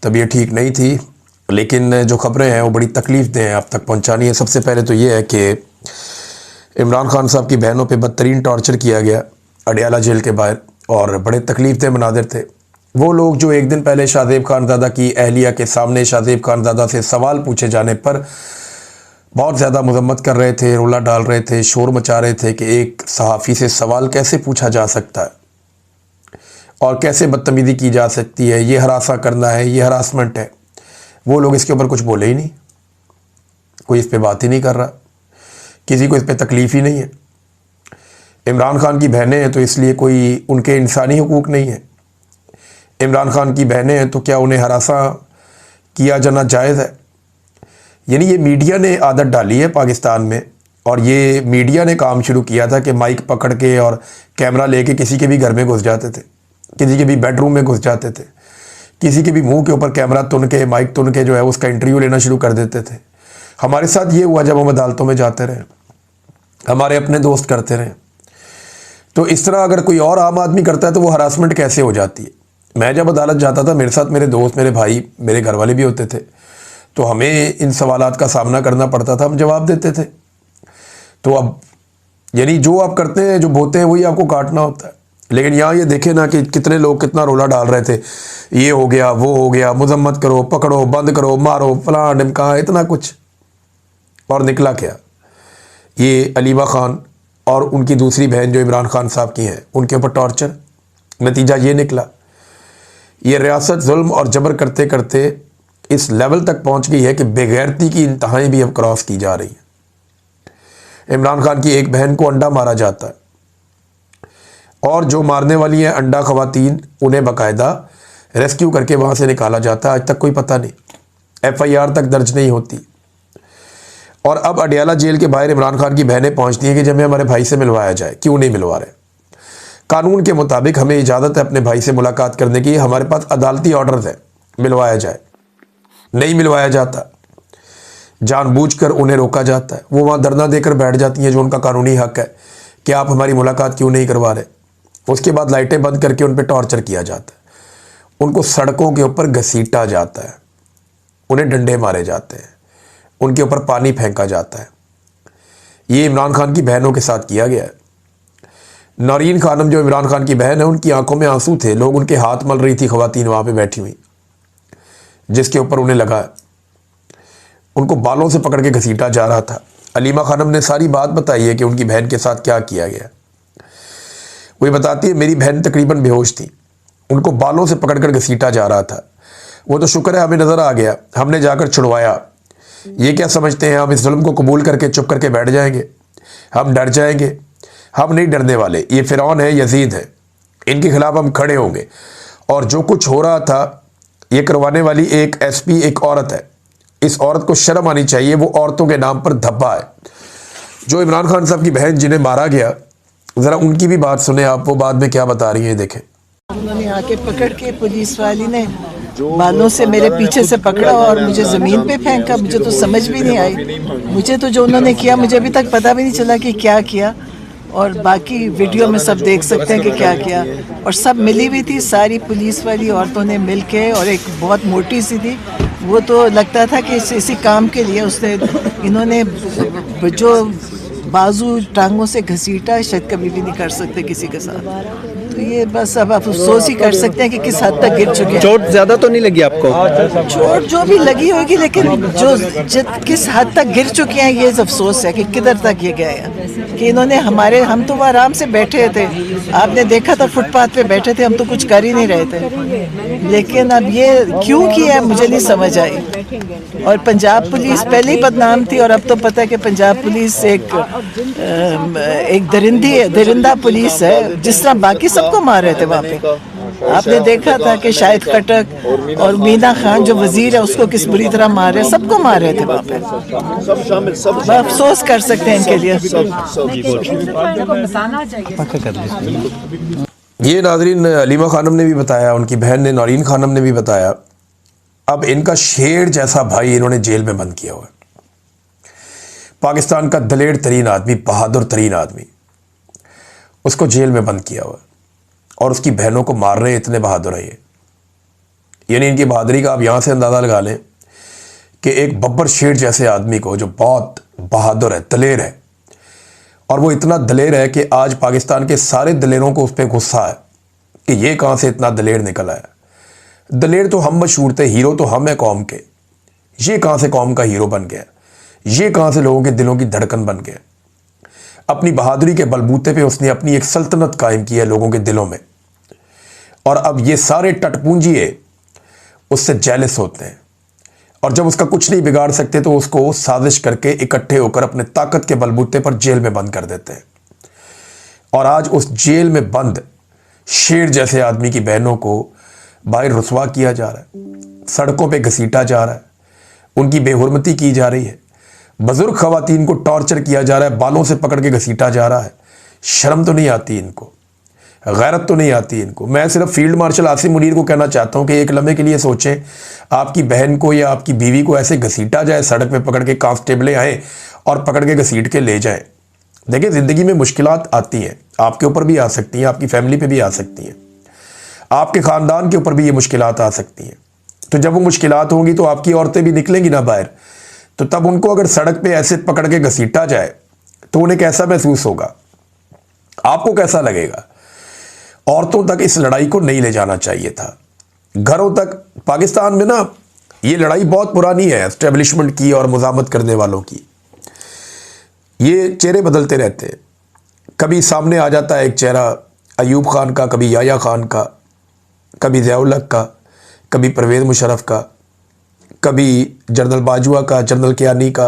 तबीयत ठीक नहीं थी, लेकिन जो खबरें हैं वो बड़ी तकलीफ दें आप तक पहुंचानी है। सबसे पहले तो ये है कि इमरान खान साहब की बहनों पे बदतरीन टॉर्चर किया गया अडियाला जेल के बाहर, और बड़े तकलीफ दे मनाजिर थे। वो लोग जो एक दिन पहले शाहजेब खानज़ादा की अहलिया के सामने शाहजेब खानज़ादा से सवाल पूछे जाने पर बहुत ज़्यादा मजम्मत कर रहे थे, रोला डाल रहे थे, शोर मचा रहे थे कि एक सहाफ़ी से सवाल कैसे पूछा जा सकता है और कैसे बदतमीज़ी की जा सकती है, ये हरासा करना है, ये हरासमेंट है। वो लोग इसके ऊपर कुछ बोले ही नहीं, कोई इस पर बात ही नहीं कर रहा, किसी को इस पर तकलीफ़ ही नहीं है। इमरान खान की बहनें हैं तो इसलिए कोई उनके इंसानी हुकूक नहीं है। इमरान खान की बहनें हैं तो क्या उन्हें हरासा किया जाना जायज़ है? यानी ये मीडिया ने आदत डाली है पाकिस्तान में, और ये मीडिया ने काम शुरू किया था कि माइक पकड़ के और कैमरा लेके किसी के भी घर में घुस जाते थे, किसी के भी बेडरूम में घुस जाते थे, किसी के भी मुंह के ऊपर कैमरा तुन के, माइक तुन के जो है उसका इंटरव्यू लेना शुरू कर देते थे। हमारे साथ ये हुआ जब हम अदालतों में जाते रहे, हमारे अपने दोस्त करते रहे। तो इस तरह अगर कोई और आम आदमी करता है तो वो हरासमेंट कैसे हो जाती है? मैं जब अदालत जाता था, मेरे साथ मेरे दोस्त, मेरे भाई, मेरे घर वाले भी होते थे, तो हमें इन सवालात का सामना करना पड़ता था, हम जवाब देते थे। तो अब यानी जो आप करते हैं, जो बोते हैं, वही आपको काटना होता है। लेकिन यहाँ ये देखे ना कि कितने लोग कितना रोला डाल रहे थे, ये हो गया, वो हो गया, मजम्मत करो, पकड़ो, बंद करो, मारो, फलां ढिमका, इतना कुछ। और निकला क्या? ये अलीमा खान और उनकी दूसरी बहन जो इमरान खान साहब की हैं, उनके ऊपर टॉर्चर। नतीजा ये निकला, ये रियासत जुल्म और जबर करते करते इस लेवल तक पहुंच गई है कि बेगैरती की इंतहाएं भी अब क्रॉस की जा रही हैं। इमरान खान की एक बहन को अंडा मारा जाता है, और जो मारने वाली हैं अंडा खवातीन, उन्हें बाकायदा रेस्क्यू करके वहाँ से निकाला जाता है। आज तक कोई पता नहीं, FIR तक दर्ज नहीं होती। और अब अडियाला जेल के बाहर इमरान खान की बहनें पहुँचती हैं कि जब हमें हमारे भाई से मिलवाया जाए। क्यों नहीं मिलवा रहे? कानून के मुताबिक हमें इजाज़त है अपने भाई से मुलाकात करने की, हमारे पास अदालती ऑर्डर है, मिलवाया जाए। नहीं मिलवाया जाता, जानबूझकर उन्हें रोका जाता है। वो वहाँ धरना देकर बैठ जाती हैं, जो उनका कानूनी हक है कि आप हमारी मुलाकात क्यों नहीं करवा रहे। उसके बाद लाइटें बंद करके उन पर टॉर्चर किया जाता है, उनको सड़कों के ऊपर घसीटा जाता है, उन्हें डंडे मारे जाते हैं, उनके ऊपर पानी फेंका जाता है। ये इमरान खान की बहनों के साथ किया गया है। नौरीन खानम जो इमरान खान की बहन है, उनकी आंखों में आंसू थे, लोग उनके हाथ मल रही थी खवातीन वहाँ पे बैठी हुई, जिसके ऊपर उन्हें लगा, उनको बालों से पकड़ के घसीटा जा रहा था। अलीमा खानम ने सारी बात बताई है कि उनकी बहन के साथ क्या किया गया। वो बताती है, मेरी बहन तकरीबन बेहोश थी, उनको बालों से पकड़कर घसीटा जा रहा था। वो तो शुक्र है हमें नज़र आ गया, हमने जाकर छुड़वाया। ये क्या समझते हैं हम इस जुल्म को कबूल करके चुप करके बैठ जाएंगे? हम डर जाएंगे? हम नहीं डरने वाले। ये फिरौन है, यजीद है, इनके खिलाफ हम खड़े होंगे। और जो कुछ हो रहा था, ये करवाने वाली एक SP एक औरत है। इस औरत को शर्म आनी चाहिए, वो औरतों के नाम पर धब्बा है। जो इमरान खान साहब की बहन जिन्हें मारा गया, ज़रा उनकी भी बात सुने आप, वो बाद में क्या बता रही है, देखें। उन्होंने आके पकड़ के, पुलिस वाली ने बालों से मेरे पीछे से पकड़ा और मुझे ज़मीन पे फेंका। मुझे तो समझ भी नहीं आई, मुझे तो जो उन्होंने किया मुझे अभी तक पता भी नहीं चला कि क्या किया। और बाकी वीडियो में सब देख सकते हैं कि क्या किया। और सब मिली हुई थी, सारी पुलिस वाली औरतों ने मिल के, और एक बहुत मोटी सी थी, वो तो लगता था कि इसी काम के लिए उसने, इन्होंने जो बाजू टांगों से घसीटा, शायद कभी भी नहीं कर सकते किसी के साथ। तो ये बस अब आप अफसोस ही कर सकते हैं कि किस हद तक गिर चुके हैं। चोट ज्यादा तो नहीं लगी आपको? चोट जो भी लगी होगी, लेकिन जो किस हद तक गिर चुके हैं, ये अफसोस है कि किधर तक ये गए हैं। कि इन्होंने हम तो आराम से बैठे थे, आपने देखा था फुटपाथ पे बैठे थे, हम तो कुछ कर ही नहीं रहे थे। लेकिन अब ये क्यों किया मुझे नहीं समझ आई। और पंजाब पुलिस पहले ही बदनाम थी, और अब तो पता है कि पंजाब पुलिस एक दरिंदा पुलिस है। जिस तरह बाकी सबको मार रहे थे वहाँ पे, आपने देखा था कि शाहिद खटक और मीना खान जो वजीर है उसको किस बुरी तरह मार रहे, सबको मार रहे थे वहाँ पे। अफसोस कर सकते हैं इनके लिए। ये नाजरीन अलीमा खानम ने भी बताया, उनकी बहन ने नौरीन खानम ने भी बताया। अब इनका शेर जैसा भाई इन्होंने जेल में बंद किया हुआ है। पाकिस्तान का दलेर तरीन आदमी, बहादुर तरीन आदमी, उसको जेल में बंद किया हुआ है, और उसकी बहनों को मार रहे हैं। इतने बहादुर है ये, यानी इनकी बहादुरी का आप यहाँ से अंदाज़ा लगा लें कि एक बब्बर शेर जैसे आदमी को, जो बहुत बहादुर है, दलेर है, और वो इतना दलेर है कि आज पाकिस्तान के सारे दलेरों को उस पर गुस्सा है कि ये कहाँ से इतना दलेर निकल आया। दलेर तो हम मशहूर थे, हीरो तो हम हैं कौम के, ये कहाँ से कौम का हीरो बन गया, ये कहाँ से लोगों के दिलों की धड़कन बन गया। अपनी बहादुरी के बलबूते पे उसने अपनी एक सल्तनत कायम की है लोगों के दिलों में, और अब ये सारे टटपूंजिए उससे जेलस होते हैं, और जब उसका कुछ नहीं बिगाड़ सकते तो उसको साजिश करके इकट्ठे होकर अपने ताकत के बलबूते पर जेल में बंद कर देते हैं। और आज उस जेल में बंद शेर जैसे आदमी की बहनों को बाहर रुसवा किया जा रहा है, सड़कों पे घसीटा जा रहा है, उनकी बेहुरमती की जा रही है, बुजुर्ग खवातीन को टॉर्चर किया जा रहा है, बालों से पकड़ के घसीटा जा रहा है। शर्म तो नहीं आती इनको, गैरत तो नहीं आती इनको। मैं सिर्फ फील्ड मार्शल आसिम मुनीर को कहना चाहता हूं कि एक लम्हे के लिए सोचें, आपकी बहन को या आपकी बीवी को ऐसे घसीटा जाए, सड़क पे पकड़ के कांस्टेबलें आए और पकड़ के घसीट के ले जाएं। देखिए, ज़िंदगी में मुश्किलात आती हैं, आपके ऊपर भी आ सकती हैं, आपकी फैमिली पे भी आ सकती हैं, आपके ख़ानदान के ऊपर भी ये मुश्किलात आ सकती हैं। तो जब वो मुश्किलात होंगी तो आपकी औरतें भी निकलेंगी ना बाहर, तो तब उनको अगर सड़क पे ऐसे पकड़ के घसीटा जाए तो उन्हें कैसा महसूस होगा, आपको कैसा लगेगा। औरतों तक इस लड़ाई को नहीं ले जाना चाहिए था, घरों तक। पाकिस्तान में ना ये लड़ाई बहुत पुरानी है एस्टेब्लिशमेंट की और मुज़ामत करने वालों की। ये चेहरे बदलते रहते हैं, कभी सामने आ जाता है एक चेहरा अयूब खान का, कभी याया खान का, कभी ज़ियाउल हक का, कभी परवेज़ मुशर्रफ का, कभी जनरल बाजवा का, जनरल कियानी का,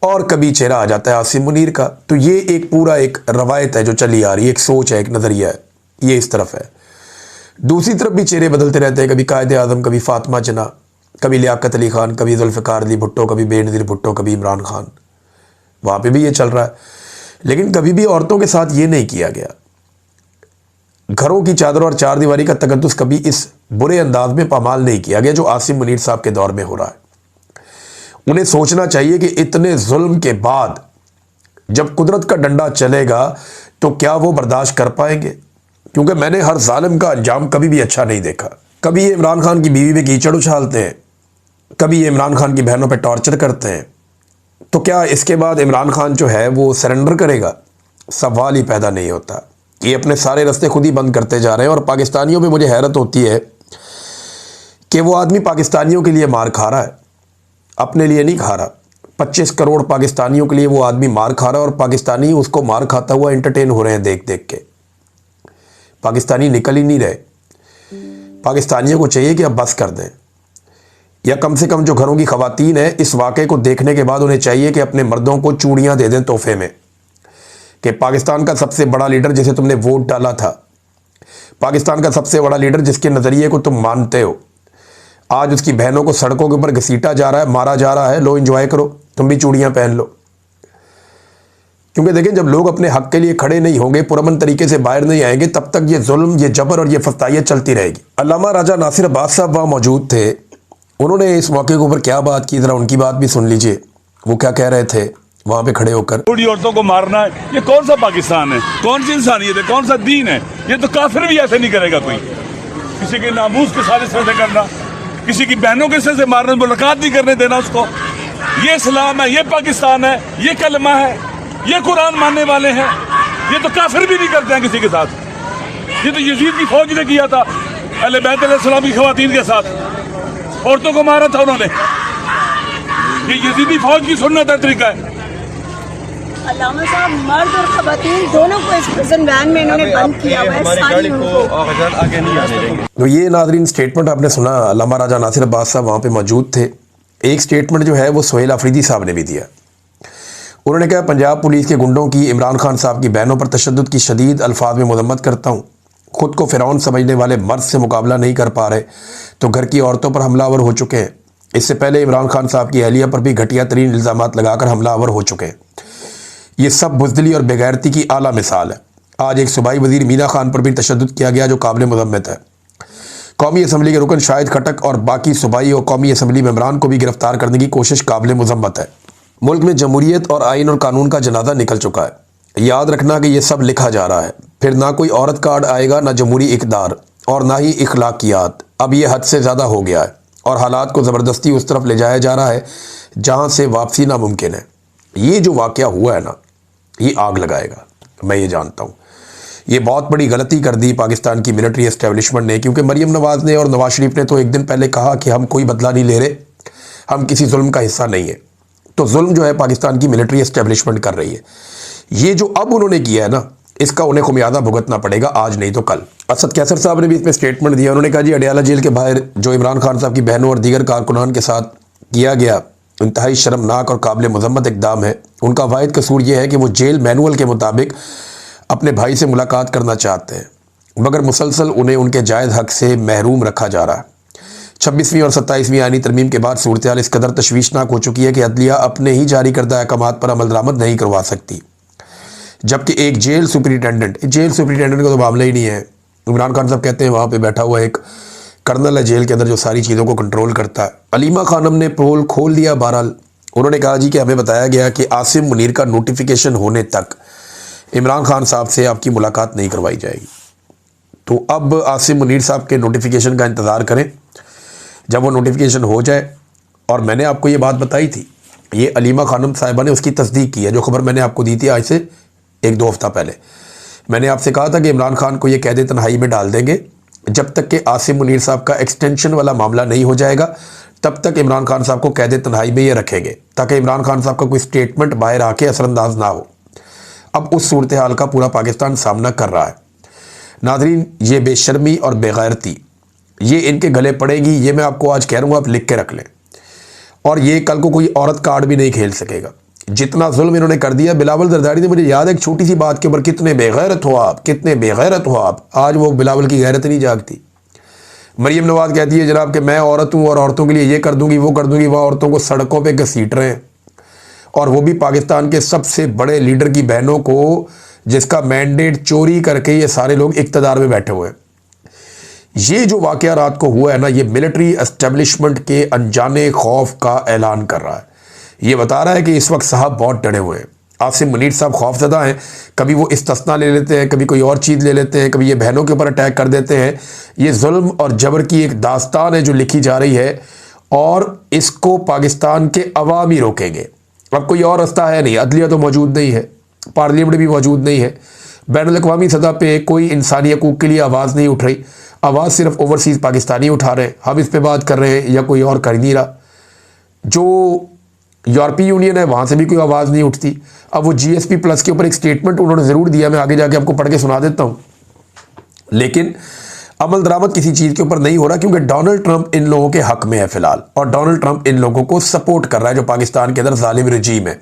और कभी चेहरा आ जाता है आसिम मुनीर का। तो ये एक पूरा एक रवायत है जो चली आ रही है, एक सोच है, एक नज़रिया है, ये इस तरफ है। दूसरी तरफ भी चेहरे बदलते रहते हैं, कभी कायदे आज़म, कभी फातिमा जना, कभी लियाकत अली खान, कभी जुल्फ़िकार अली भुट्टो, कभी बेनज़ीर भुट्टो, कभी इमरान खान, वहाँ पे भी ये चल रहा है। लेकिन कभी भी औरतों के साथ ये नहीं किया गया। घरों की चादर और चार दीवारी का तकद्दुस कभी इस बुरे अंदाज में पामाल नहीं किया गया जो आसिम मुनीर साहब के दौर में हो रहा है। उन्हें सोचना चाहिए कि इतने जुल्म के बाद जब कुदरत का डंडा चलेगा तो क्या वो बर्दाश्त कर पाएंगे, क्योंकि मैंने हर जालिम का अंजाम कभी भी अच्छा नहीं देखा। कभी ये इमरान खान की बीवी पे कीचड़ उछालते हैं, कभी ये इमरान खान की बहनों पे टॉर्चर करते हैं, तो क्या इसके बाद इमरान खान जो है वो सरेंडर करेगा? सवाल ही पैदा नहीं होता। ये अपने सारे रास्ते खुद ही बंद करते जा रहे हैं। और पाकिस्तानियों पे मुझे हैरत होती है कि वो आदमी पाकिस्तानियों के लिए मार खा रहा है, अपने लिए नहीं खा रहा। 25 करोड़ पाकिस्तानियों के लिए वो आदमी मार खा रहा है और पाकिस्तानी उसको मार खाता हुआ एंटरटेन हो रहे हैं देख देख के। पाकिस्तानी निकल ही नहीं रहे। पाकिस्तानियों को चाहिए कि अब बस कर दें, या कम से कम जो घरों की खवातीन है इस वाक़े को देखने के बाद उन्हें चाहिए कि अपने मर्दों को चूड़ियाँ दे दें तोहफे में, कि पाकिस्तान का सबसे बड़ा लीडर जिसे तुमने वोट डाला था, पाकिस्तान का सबसे बड़ा लीडर जिसके नज़रिए को तुम मानते हो, आज उसकी बहनों को सड़कों के ऊपर घसीटा जा रहा है, मारा जा रहा है। लो एंजॉय करो, तुम भी चूड़ियाँ पहन लो। क्योंकि देखें, जब लोग अपने हक के लिए खड़े नहीं होंगे, पुरअमन तरीके से बाहर नहीं आएंगे, तब तक ये जुल्म, ये जबर और ये फस्तायत चलती रहेगी। अल्लामा राजा नासिर अब्बास साहब वहाँ मौजूद थे। उन्होंने इस मौके के ऊपर क्या बात की, ज़रा उनकी बात भी सुन लीजिए। वो क्या कह रहे थे वहाँ पे खड़े होकर। बूढ़ी औरतों को मारना है, ये कौन सा पाकिस्तान है, कौन सी इंसानियत है, कौन सा दीन है? ये तो काफिर भी ऐसे नहीं करेगा कोई। किसी के नामूस के सारे सर से करना, किसी की बहनों के सर से मारना, मुलाकात नहीं करने देना उसको। ये इस्लाम है, ये पाकिस्तान है, ये कलमा है, ये कुरान मानने वाले हैं। ये तो काफिर भी नहीं करते हैं किसी के साथ। ये तो यजीद की फौज ने किया था अहले बैत अलैहिस्सलाम की खवातीन के साथ, औरतों को मारा था उन्होंने। ये यजीदी फौज की सुन्नत है, तरीका है। अल्लामा साहब, मर्द और खवातीन दोनों को इस प्रिजन वैन में इन्होंने बंद किया हुआ है, सारी उनको। तो ये नाज़रीन स्टेटमेंट आपने सुना, अल्लामा राजा नासिर अब्बास साहब वहाँ पे मौजूद थे। एक स्टेटमेंट जो है वो सुहेल अफरीदी साहब ने भी दिया। उन्होंने कहा, पंजाब पुलिस के गुंडों की इमरान खान साहब की बहनों पर तशद्दुद की शदीद अल्फाज में मजम्मत करता हूँ। खुद को फ़िरौन समझने वाले मर्द से मुकाबला नहीं कर पा रहे तो घर की औरतों पर हमलावर हो चुके हैं। इससे पहले इमरान खान साहब की अहलिया पर भी घटिया तरीन इल्ज़ामात लगाकर हमलावर हो चुके हैं। ये सब बुज़दिली और बेगैरती की आला मिसाल है। आज एक सूबाई वज़ीर मीना खान पर भी तशद्दुद किया गया जो काबिल मज़म्मत है। कौमी असम्बली के रुकन शाहिद खटक और बाकी सूबाई और कौमी असम्बली मेंबरान को भी गिरफ्तार करने की कोशिश काबिल मज़म्मत है। मुल्क में जमहूरियत और आइन और कानून का जनाजा निकल चुका है। याद रखना कि यह सब लिखा जा रहा है। फिर ना कोई औरत कार्ड आएगा, ना जमहूरी इक़दार और ना ही इखलाकियात। अब ये हद से ज़्यादा हो गया है और हालात को ज़बरदस्ती उस तरफ ले जाया जा रहा है जहाँ से वापसी नामुमकिन है। ये जो वाक़या हुआ है ना, ये आग लगाएगा, मैं ये जानता हूँ। ये बहुत बड़ी गलती कर दी पाकिस्तान की मिलिट्री एस्टेब्लिशमेंट ने, क्योंकि मरीम नवाज़ ने और नवाज शरीफ ने तो एक दिन पहले कहा कि हम कोई बदला नहीं ले रहे, हम किसी जुल्म का हिस्सा नहीं है। तो जुल्म जो है पाकिस्तान की मिलिट्री एस्टेब्लिशमेंट कर रही है। ये जो अब उन्होंने किया है ना, इसका उन्हें खुमियाजा भुगतना पड़ेगा, आज नहीं तो कल। असद कैसर साहब ने भी इसमें स्टेटमेंट दिया। उन्होंने कहा जी अडियाला जेल के बाहर जो इमरान खान साहब की बहनों और दीगर कारकुनान के साथ किया गया इंतहाई शर्मनाक और काबिल मजम्मत इक़दाम है। उनका वाहिद कसूर यह है कि वो जेल मैनुअल के मुताबिक अपने भाई से मुलाकात करना चाहते हैं, मगर मुसलसल उन्हें उनके जायज़ हक से महरूम रखा जा रहा है। 26वीं और 27वीं आईनी तरमीम के बाद सूरत हाल इस कदर तशवीशनाक हो चुकी है कि अदलिया अपने ही जारी करदा अहकामात पर अमल दरामद नहीं करवा सकती, जबकि एक जेल सुपरिटेंडेंट का तो मामला ही नहीं है। इमरान खान साहब कहते हैं वहाँ पे बैठा हुआ एक कर्नल है जेल के अंदर जो सारी चीज़ों को कंट्रोल करता है। अलीमा खानम ने पोल खोल दिया। बहरहाल उन्होंने कहा जी कि हमें बताया गया कि आसिम मुनीर का नोटिफिकेशन होने तक इमरान खान साहब से आपकी मुलाकात नहीं करवाई जाएगी। तो अब आसिम मुनीर साहब के नोटिफिकेशन का इंतज़ार करें। जब वो नोटिफिकेशन हो जाए, और मैंने आपको ये बात बताई थी, ये अलीमा खानम साहिबा ने उसकी तस्दीक की है। जो खबर मैंने आपको दी थी आज से 1-2 हफ्ता पहले, मैंने आपसे कहा था कि इमरान खान को ये कैद तन्हाई में डाल देंगे जब तक कि आसिम मुनीर साहब का एक्सटेंशन वाला मामला नहीं हो जाएगा, तब तक इमरान खान साहब को कैद तन्हाई में ये रखेंगे ताकि इमरान खान साहब का कोई स्टेटमेंट बाहर आके असरअंदाज ना हो। अब उस सूरत हाल का पूरा पाकिस्तान सामना कर रहा है। नाज़रीन, ये बेशर्मी और बेगैरती ये इनके गले पड़ेगी, ये मैं आपको आज कह रहा हूँ, आप लिख के रख लें। और ये कल को कोई औरत कार्ड भी नहीं खेल सकेगा। जितना जुल्म इन्होंने कर दिया, बिलावल जरदारी ने, मुझे याद है एक छोटी सी बात के ऊपर कितने बेगैरत हो आप, कितने बेगैरत हो आप। आज वो बिलावल की गैरत नहीं जागती। मरीम नवाज कहती है जनाब कि मैं औरत हूँ और औरतों के लिए ये कर दूंगी वो कर दूंगी। वह औरतों को सड़कों पे घसीट रहे हैं, और वो भी पाकिस्तान के सबसे बड़े लीडर की बहनों को, जिसका मैंडेट चोरी करके ये सारे लोग इक़्तिदार में बैठे हुए हैं। ये जो वाक़या रात को हुआ है ना, ये मिलिट्री एस्टेब्लिशमेंट के अनजाने खौफ का ऐलान कर रहा है। ये बता रहा है कि इस वक्त साहब बहुत डरे हुए हैं। आसिम मुनीर साहब खौफजदा हैं। कभी वो इस्तिस्ना ले लेते हैं, कभी कोई और चीज़ ले लेते हैं, कभी ये बहनों के ऊपर अटैक कर देते हैं। ये जुल्म और जबर की एक दास्तान है जो लिखी जा रही है, और इसको पाकिस्तान के अवाम ही रोकेंगे। अब कोई और रास्ता है नहीं। अदलिया तो मौजूद नहीं है, पार्लियामेंट भी मौजूद नहीं है, बैनुल-अक़वामी सतह पे कोई इंसानी हकूक़ के लिए आवाज़ नहीं उठ रही। आवाज़ सिर्फ ओवरसीज़ पाकिस्तानी उठा रहे हैं। हम इस पे बात कर रहे हैं या कोई और कर नहीं रहा। जो यूरोपीय यूनियन है वहाँ से भी कोई आवाज़ नहीं उठती। अब वो GSP+ के ऊपर एक स्टेटमेंट उन्होंने ज़रूर दिया, मैं आगे जाके आपको पढ़ के सुना देता हूँ, लेकिन अमल दरामद किसी चीज़ के ऊपर नहीं हो रहा, क्योंकि डोनाल्ड ट्रंप इन लोगों के हक में है फ़िलहाल, और डोनाल्ड ट्रंप इन लोगों को सपोर्ट कर रहा है जो पाकिस्तान के अंदर जालिम रजीम है।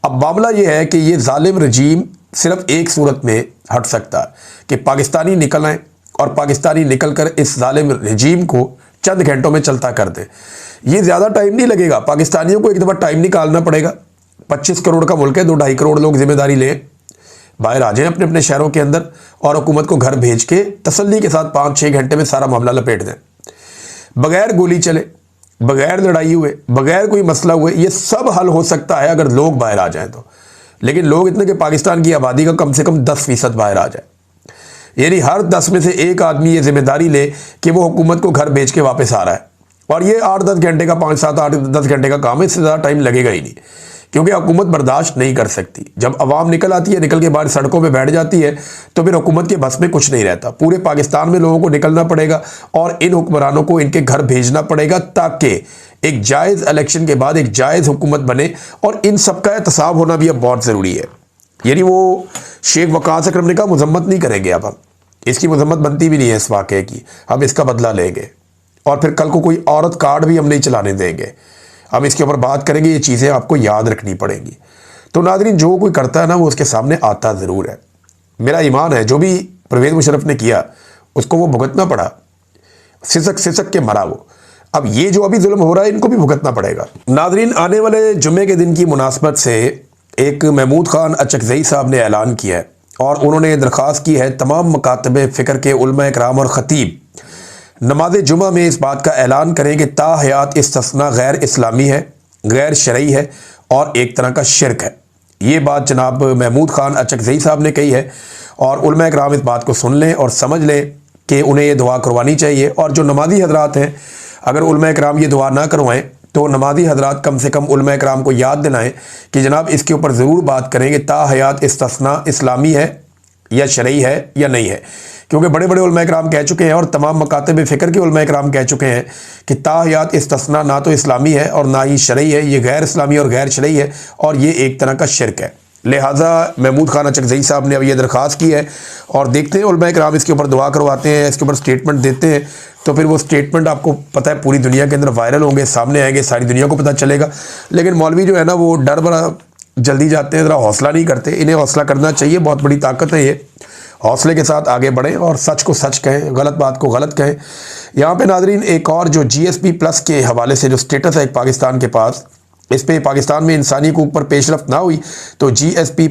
अब मामला ये है कि ये जालिम रजीम सिर्फ एक सूरत में हट सकता है कि पाकिस्तानी निकल आए और पाकिस्तानी निकल कर इस जालिम रजीम को चंद घंटों में चलता कर दे। ये ज़्यादा टाइम नहीं लगेगा, पाकिस्तानियों को एक दफ़ा टाइम निकालना पड़ेगा। 25 करोड़ का मुल्क है, 2-2.5 करोड़ लोग जिम्मेदारी लें, बाहर आ जाएं अपने अपने शहरों के अंदर, और हुकूमत को घर भेज के तसल्ली के साथ 5-6 घंटे में सारा मामला लपेट दें। बगैर गोली चले, बगैर लड़ाई हुए, बगैर कोई मसला हुए, ये सब हल हो सकता है अगर लोग बाहर आ जाएं तो। लेकिन लोग इतने कि पाकिस्तान की आबादी का कम से कम 10% बाहर आ जाए, यानी हर 10 में से एक आदमी ये जिम्मेदारी ले कि वो हुकूमत को घर भेज के वापस आ रहा है। और ये 8-10 घंटे का, 5-7-8-10 घंटे का काम है, इससे ज़्यादा टाइम लगेगा ही नहीं, क्योंकि हुकूमत बर्दाश्त नहीं कर सकती। जब अवाम निकल आती है, निकल के बाहर सड़कों पे बैठ जाती है, तो फिर हुकूमत के बस में कुछ नहीं रहता। पूरे पाकिस्तान में लोगों को निकलना पड़ेगा और इन हुक्मरानों को इनके घर भेजना पड़ेगा, ताकि एक जायज़ इलेक्शन के बाद एक जायज़ हुकूमत बने। और इन सबका एहतसाब होना भी अब बहुत ज़रूरी है। यानी वो शेख वकास अकरम ने कहा मजम्मत नहीं करेंगे, अब हम इसकी मजम्मत बनती भी नहीं है इस वाक़े की, हम इसका बदला लेंगे, और फिर कल को कोई औरत कार्ड भी हम नहीं चलाने देंगे। हम इसके ऊपर बात करेंगे, ये चीज़ें आपको याद रखनी पड़ेंगी। तो नाज़रीन, जो कोई करता है ना, वो उसके सामने आता ज़रूर है। मेरा ईमान है जो भी परवेज़ मुशर्रफ ने किया उसको वो भुगतना पड़ा, सिसक के मरा वो। अब ये जो अभी जुल्म हो रहा है, इनको भी भुगतना पड़ेगा। नाज़रीन, आने वाले जुम्मे के दिन की मुनासबत से एक महमूद खान अचकज़ई साहब ने ऐलान किया है, और उन्होंने दरख्वास्त की है तमाम मकातब फ़िक्र के उलमा इकराम और ख़तीब नमाज जुमा में इस बात का ऐलान करें कि ताहयात इस्तिस्ना गैर इस्लामी है, गैर शरई है और एक तरह का शिरक है। ये बात जनाब महमूद खान अचकज़ई साहब ने कही है, और उलमा इकराम इस बात को सुन लें और समझ लें कि उन्हें ये दुआ करवानी चाहिए। और जो नमाजी हजरात हैं, अगर उलमा इकराम ये दुआ ना करवाएं तो नमाजी हजरात कम से कम उलमा इकराम को याद दिलाएं कि जनाब इसके ऊपर ज़रूर बात करें कि ताहयात इस्तिस्ना इस्लामी है या शरई है या नहीं है, क्योंकि बड़े बड़े उलमा इकराम कह चुके हैं और तमाम मकातब फ़िक्र के उलमा इकराम कह चुके हैं कि ताहयात इस्तिस्ना ना तो इस्लामी है और ना ही शरई है, ये गैर इस्लामी और गैर शरई है और ये एक तरह का शिरक है। लिहाजा महमूद खान अचकज़ई साहब ने अब ये दरख्वास्त की है और देखते हैं उलमा इकराम इसके ऊपर दुआ करवाते हैं, इसके ऊपर स्टेटमेंट देते हैं, तो फिर वो स्टेटमेंट आपको पता है पूरी दुनिया के अंदर वायरल होंगे, सामने आएंगे, सारी दुनिया को पता चलेगा। लेकिन मौलवी जो है ना वो डर बड़ा जल्दी जाते हैं, ज़रा हौसला नहीं करते। इन्हें हौसला करना चाहिए, बहुत बड़ी ताकत है ये। हौसले के साथ आगे बढ़ें और सच को सच कहें, गलत बात को गलत कहें। यहाँ पे नाजरीन एक और जो GSP प्लस के हवाले से जो स्टेटस है एक पाकिस्तान के पास, इस पे पाकिस्तान में इंसानी को ऊपर पेशरफ्त ना हुई तो GSP